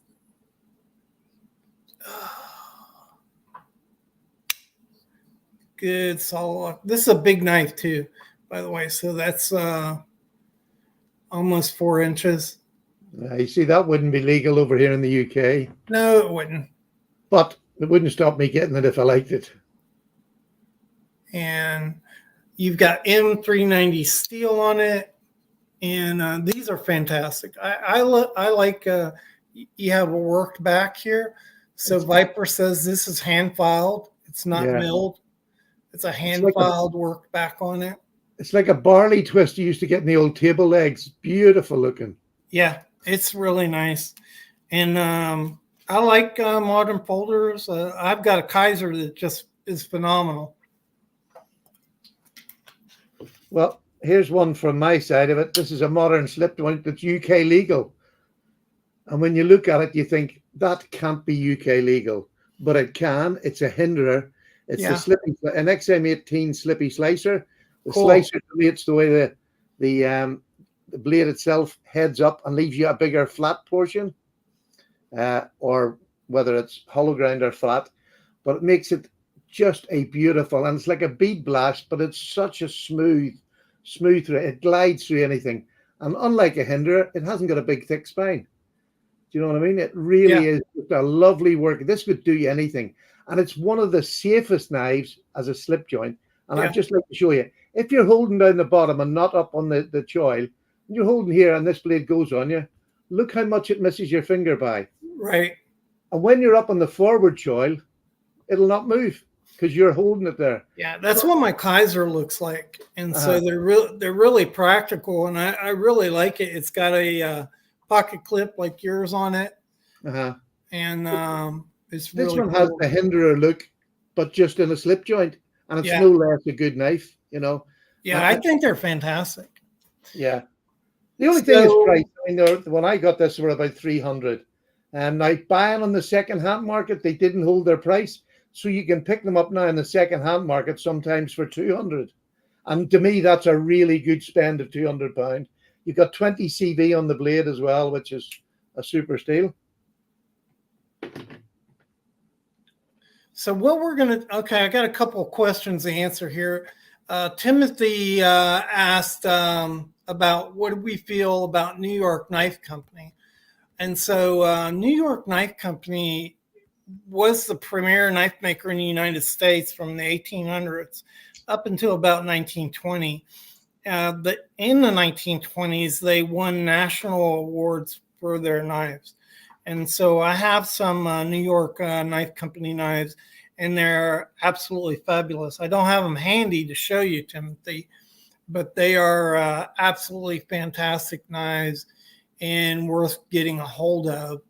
good, solid. This is a big knife too, by the way. So that's almost 4 inches. You see, that wouldn't be legal over here in the UK. No, it wouldn't. But it wouldn't stop me getting it if I liked it. And you've got M390 steel on it. And these are fantastic. I like you have a worked back here. So Viper says this is hand filed. It's not milled. It's a hand filed worked back on it. It's like a barley twist you used to get in the old table legs. Beautiful looking. Yeah, it's really nice. And I like modern folders. I've got a Kaiser that just is phenomenal. Well, here's one from my side of it. This is a modern slip joint that's UK legal. And when you look at it, you think that can't be UK legal, but it can. It's a hinderer. It's the slippy, an XM18 slippy slicer. The slicer relates the way the blade itself heads up and leaves you a bigger flat portion, or whether it's hollow ground or flat, but it makes it just a beautiful, and it's like a bead blast, but it's such a smooth through it. It glides through anything. And unlike a hinderer, it hasn't got a big thick spine. Do you know what I mean? It really is just a lovely work. This could do anything. And it's one of the safest knives as a slip joint. And I'd just like to show you, if you're holding down the bottom and not up on the choil, and you're holding here and this blade goes on you, look how much it misses your finger by. Right. And when you're up on the forward choil, it'll not move because you're holding it there. Yeah, that's what my Kaiser looks like. And so they're really practical, and I really like it. It's got a pocket clip like yours on it. And it's really this one has the hinderer look, but just in a slip joint. And it's no less a good knife, you know. Yeah, I think they're fantastic. Yeah. The only thing is price. I mean, when I got this, they were about 300. And now buying on the second-hand market, they didn't hold their price. So you can pick them up now in the second-hand market sometimes for 200. And to me, that's a really good spend of £200. You've got 20 CV on the blade as well, which is a super steal. So what we're going to, I got a couple of questions to answer here. Timothy asked about what do we feel about New York Knife Company. And so New York Knife Company was the premier knife maker in the United States from the 1800s up until about 1920. But in the 1920s, they won national awards for their knives. And so I have some New York Knife Company knives, and they're absolutely fabulous. I don't have them handy to show you, Timothy, but they are absolutely fantastic knives and worth getting a hold of.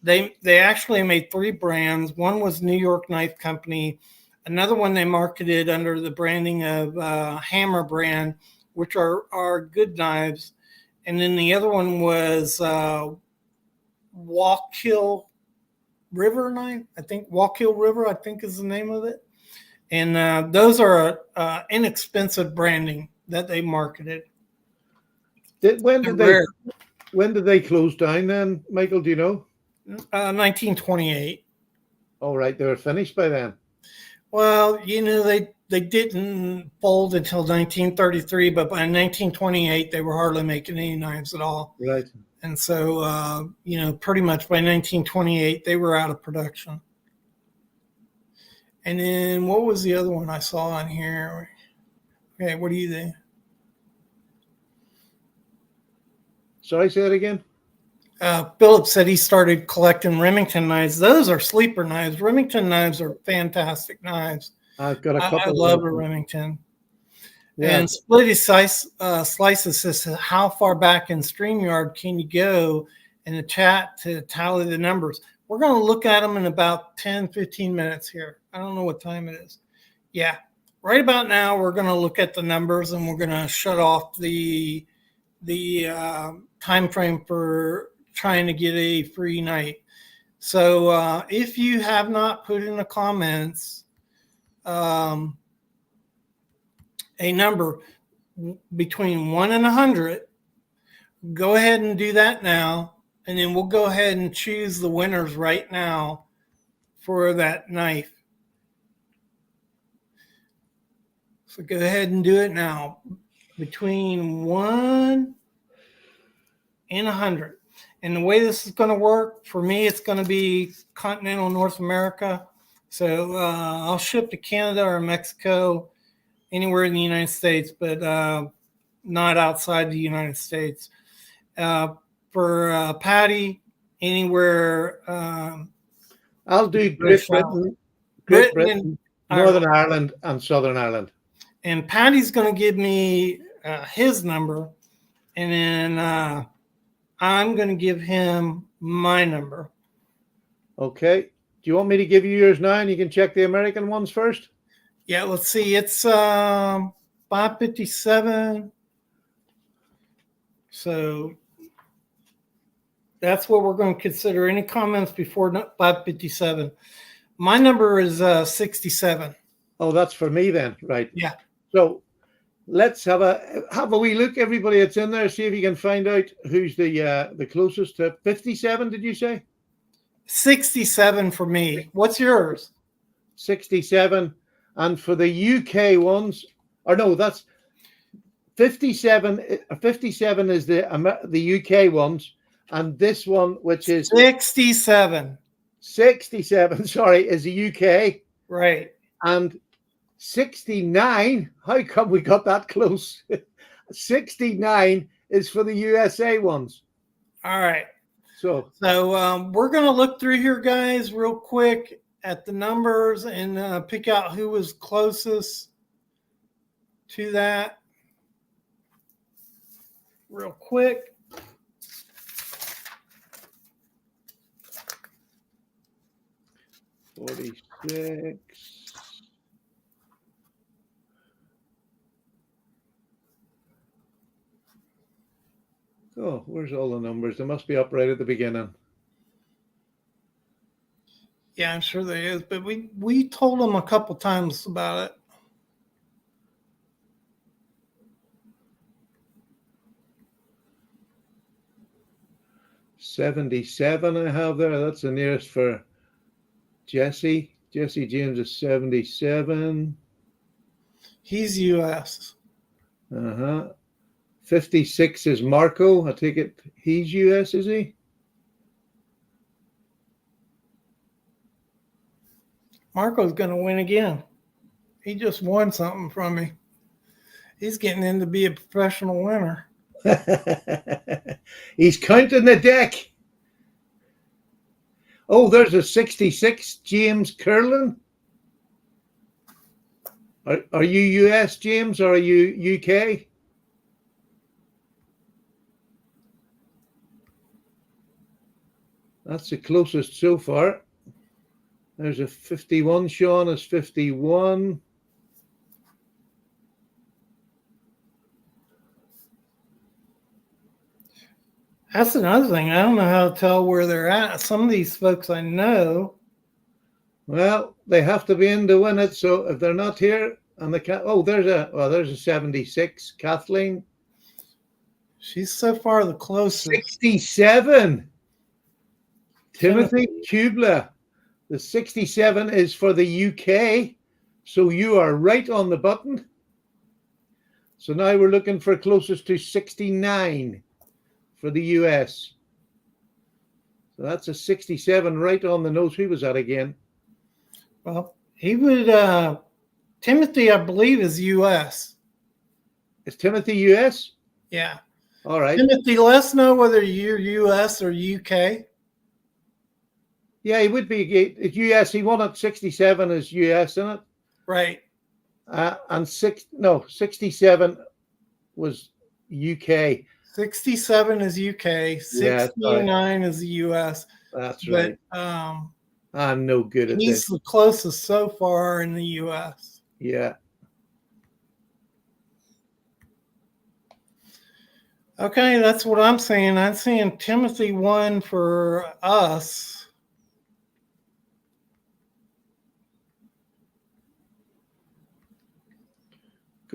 They actually made 3 brands. One was New York Knife Company. Another one they marketed under the branding of Hammer brand, which are good knives. And then the other one was Wallkill River knife. I think Wallkill River, I think is the name of it. And those are inexpensive branding that they marketed. When did they close down then, Michael? Do you know? 1928. All right, they were finished by then. Well, you know, they didn't fold until 1933, but by 1928 they were hardly making any knives at all. Right. And so, you know, pretty much by 1928 they were out of production. And then what was the other one I saw on here? Okay, what do you think? Sorry, say that again. Philip said he started collecting Remington knives. Those are sleeper knives. Remington knives are fantastic knives. I've got a couple. I love a Remington. Yeah. And Splitty Slices says, how far back in StreamYard can you go in the chat to tally the numbers? We're going to look at them in about 10, 15 minutes here. I don't know what time it is. Yeah, right about now, we're going to look at the numbers and we're going to shut off the time frame for trying to get a free night. So if you have not put in the comments a number between 1 and 100, go ahead and do that now. And then we'll go ahead and choose the winners right now for that knife. So go ahead and do it now. Between 1 and 100. And the way this is going to work, for me, it's going to be continental North America. So I'll ship to Canada or Mexico, anywhere in the United States, but not outside the United States. For Patty, anywhere. I'll do Great Britain, Northern Ireland, and Southern Ireland. And Patty's going to give me his number, and then I'm going to give him my number. Okay. Do you want me to give you yours now, and you can check the American ones first? Yeah, let's see. It's 557. So that's what we're going to consider. Any comments before 557? My number is 67. Oh, that's for me then, right? Yeah. So let's have a wee look, everybody that's in there. See if you can find out who's the closest to 57. Did you say 67 for me? What's yours? 67. And for the UK ones, or no, that's 57. 57 is the UK ones, and this one, which is 67. 67. Sorry, is the UK. Right. And 69, how come we got that close? 69 is for the USA ones. All right. So we're going to look through here, guys, real quick at the numbers and pick out who was closest to that real quick. $46. Oh, where's all the numbers? They must be up right at the beginning. Yeah, I'm sure there is, but we told them a couple times about it. $77 I have there. That's the nearest for Jesse. Jesse James is 77. He's US. 56 is Marco. I take it he's US, is he? Marco's going to win again. He just won something from me. He's getting in to be a professional winner. He's counting the deck. Oh, there's a 66, James Curlin. Are you US, James, or are you UK? That's the closest so far. There's a 51. Sean is 51. That's another thing. I don't know how to tell where they're at. Some of these folks I know. Well, they have to be in to win it. So if they're not here, and there's a 76, Kathleen. She's so far the closest. 67. Timothy Kubler. The 67 is for the UK. So you are right on the button. So now we're looking for closest to 69 for the US. So that's a 67 right on the nose. Who was that again? Well, he would, Timothy, I believe, is US. Is Timothy US? Yeah. All right. Timothy, let us know whether you're US or UK. Yeah, he would be US. He won at 67 as US, isn't it? Right. And 67 was UK. 67 is UK. 69 is the US. That's right. But I'm no good at this. He's the closest so far in the US. Yeah. Okay, that's what I'm saying. I'm saying Timothy won for us.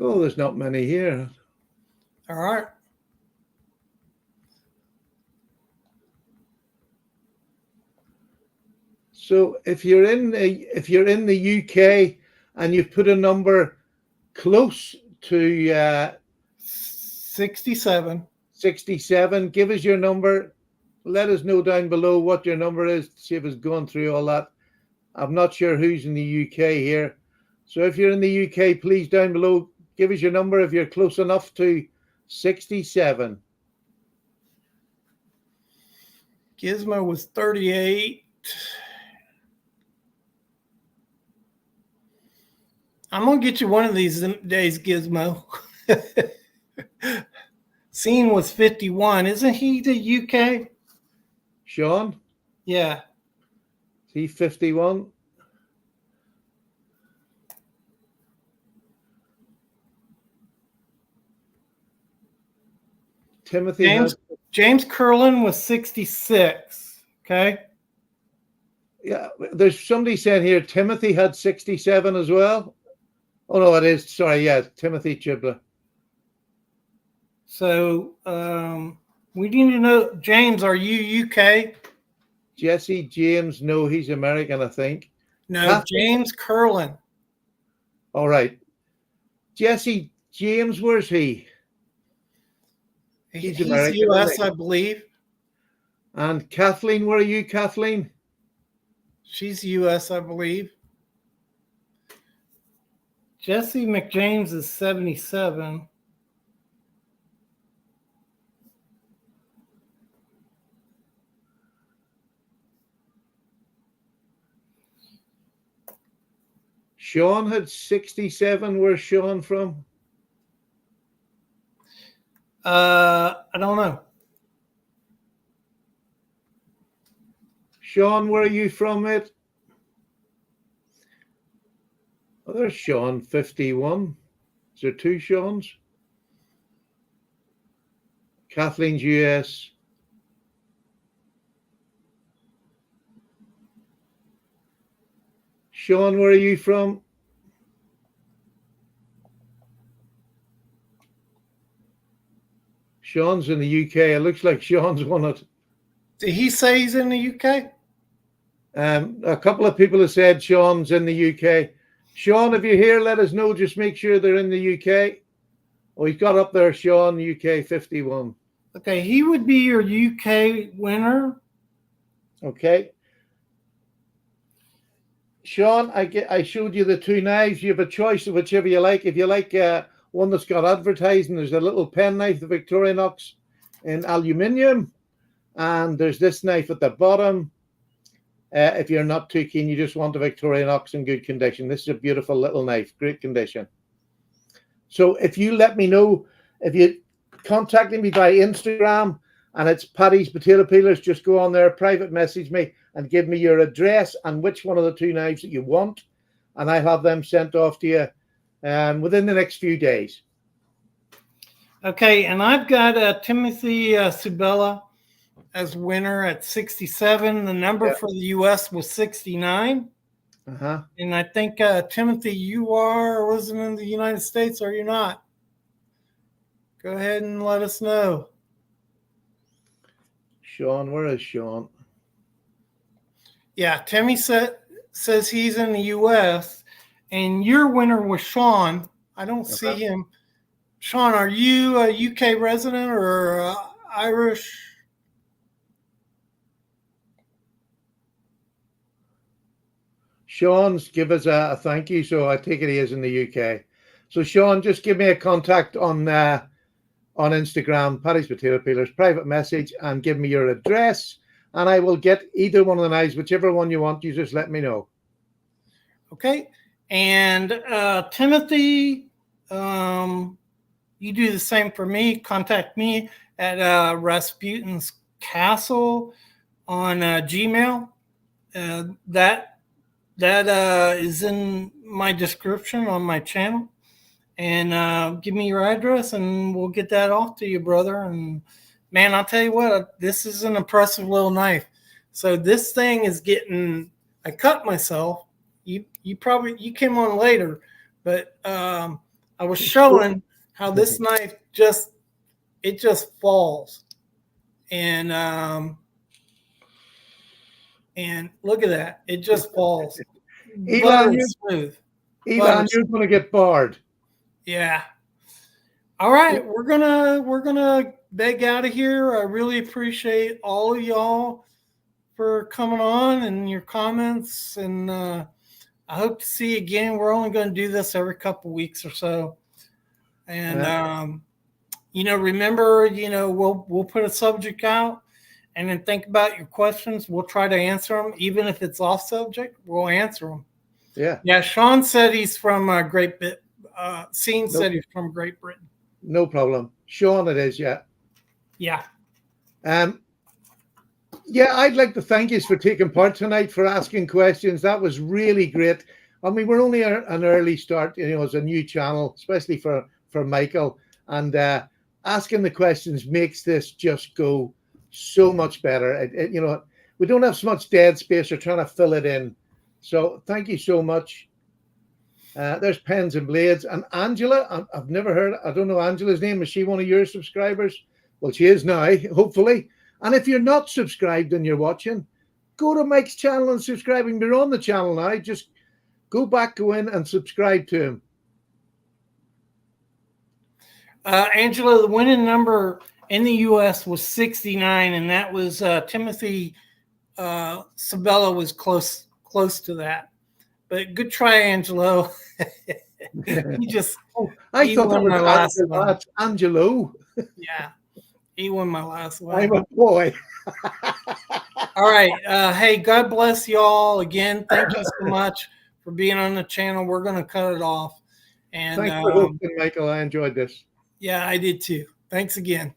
Oh, there's not many here. All right. So if you're in the UK and you've put a number close to 67. 67, give us your number. Let us know down below what your number is to see if it's gone through all that. I'm not sure who's in the UK here. So if you're in the UK, please down below, give us your number if you're close enough to 67. Gizmo was 38. I'm going to get you one of these days, Gizmo. Scene was 51. Isn't he the UK? Sean? Yeah. Is he 51? Timothy James Curlin was 66. Okay. Yeah, there's somebody saying here Timothy had 67 as well. Oh no, it is. Sorry, yeah, Timothy Chibler. So we need to know, James, are you UK? Jesse James, no, he's American, I think. No, James Curlin. All right. Jesse James, where's he? He's American, US, I believe. And Kathleen, where are you, Kathleen? She's US, I believe. Jesse McJames is 77. Sean had 67. Where's Sean from? I don't know. Sean, where are you from, mate? Oh, there's Sean, 51. Is there two Seans? Kathleen's US. Sean, where are you from? Sean's in the UK. It looks like Sean's won it. Did he say he's in the UK? A couple of people have said Sean's in the UK. Sean, if you're here, let us know. Just make sure they're in the UK. Oh, he's got up there, Sean, UK 51. Okay, he would be your UK winner. Okay. Sean, I showed you the two knives. You have a choice of whichever you like. If you like one that's got advertising, there's a little pen knife, the Victorinox in aluminium. And there's this knife at the bottom. If you're not too keen, you just want a Victorinox in good condition. This is a beautiful little knife, great condition. So if you let me know, if you contacting me by Instagram and it's Paddy's Potato Peelers, just go on there, private message me and give me your address and which one of the two knives that you want. And I'll have them sent off to you within the next few days. Okay, and I've got Timothy Subella as winner at 67. The number for the US was 69. And I think, Timothy, you wasn't in the United States, or you're not? Go ahead and let us know. Sean, where is Sean? Yeah, Timmy says he's in the US, and your winner was Sean. I don't see him. Sean, are you a UK resident or Irish? Sean's give us a thank you, so I take it he is in the UK. So Sean, just give me a contact on Instagram, Paddy's Potato Peelers, private message, and give me your address, and I will get either one of the knives, whichever one you want. You just let me know. Okay. And Timothy, you do the same for me. Contact me at Rasputin's Castle on Gmail. That is in my description on my channel. And give me your address and we'll get that off to you, brother. And man, I'll tell you what, this is an impressive little knife. So this thing is getting, I cut myself. You came on later, but I was showing how this knife just falls, and look at that, it just falls. Elon, Smooth. Elon, you're going to get barred. Yeah. All right, we're gonna beg out of here. I really appreciate all of y'all for coming on and your comments, and I hope to see you again. We're only going to do this every couple weeks or so, and remember, we'll put a subject out, and then think about your questions. We'll try to answer them, even if it's off subject. We'll answer them. Yeah. Sean said he's from Great Britain. Scene said he's from Great Britain. No problem. Sean, it is. Yeah. Yeah. Yeah, I'd like to thank you for taking part tonight, for asking questions. That was really great. I mean, we're only an early start, as a new channel, especially for Michael. And asking the questions makes this just go so much better. We don't have so much dead space or trying to fill it in. So thank you so much. There's Pens and Blades. And Angela, I've never heard, I don't know Angela's name. Is she one of your subscribers? Well, she is now, hopefully. And if you're not subscribed and you're watching, go to Mike's channel and subscribe. And you're on the channel now. Just go in and subscribe to him. Angela, the winning number in the U.S. was 69, and that was Timothy Sabella was close to that. But good try, Angelo. He thought that was Angelo. Yeah, he won my last one. I'm a boy. All right. Hey, God bless you all again. Thank you so much for being on the channel. We're going to cut it off. And thanks for hosting, Michael. I enjoyed this. Yeah, I did too. Thanks again.